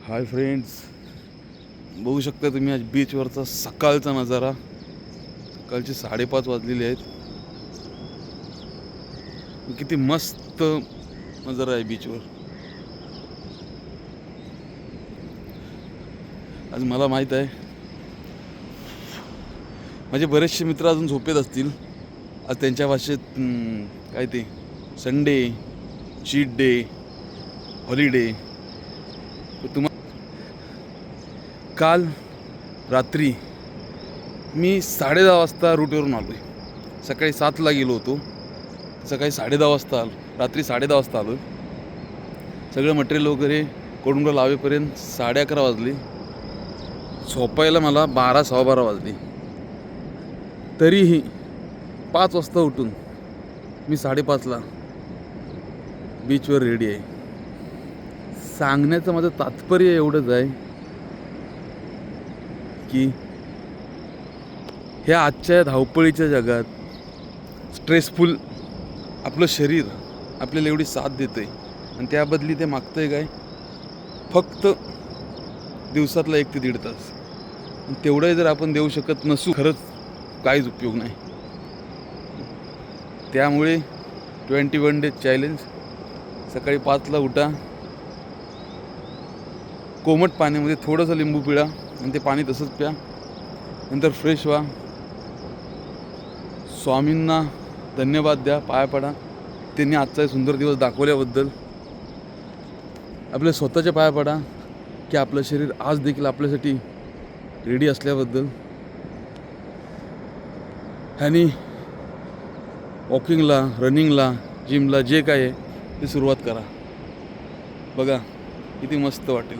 Hi friends, बघू शकता तुम्ही आज बीचवरचा सकाळचा नजारा. सकाळचे 5:30 वाजलेले आहेत. किती मस्त नजारा आहे बीचवर. आज मला माहीत आहे माझे बरेचसे मित्र अजून झोपेत असतील. आज त्यांच्या भाषेत काय ते संडे, चीट डे, हॉलिडे. काल रात्री मी 10:30 वाजता रूटवरून आलो आहे. सकाळी 7ला गेलो होतो, सकाळी 10:30 वाजता आलो, रात्री 10:30 वाजता आलो. सगळं मटेरियल वगैरे कोडुंबा लावेपर्यंत 11:30 वाजले. झोपायला मला 12, 12:15 वाजले. तरीही 5 वाजता उठून मी 5:30ला बीचवर रेडी आहे. सांगण्याचं माझं तात्पर्य एवढंच आहे की ह्या आजच्या धावपळीच्या जगात स्ट्रेसफुल आपलं शरीर आपल्याला एवढी साथ देतं आहे आणि त्याबदली ते मागतं आहे काय, फक्त दिवसातला 1 ते 1.5 तास. तेवढंही जर आपण देऊ शकत नसू, खरंच काहीच उपयोग नाही. त्यामुळे 21 डेज चॅलेंज. सकाळी 5ला उठा, कोमट पाण्यामध्ये थोडंसं लिंबू पिळा आणि ते पाणी तसंच प्या. नंतर फ्रेश व्हा, स्वामींना धन्यवाद द्या, पाया पडा, त्यांनी आजचा सुंदर दिवस दाखवल्याबद्दल. आपल्या स्वतःच्या पाया पडा की आपलं शरीर आज देखील आपल्यासाठी रेडी असल्याबद्दल. ह्यानी वॉकिंगला, रनिंगला, जिमला जे काय आहे ते सुरुवात करा. बघा किती मस्त वाटेल.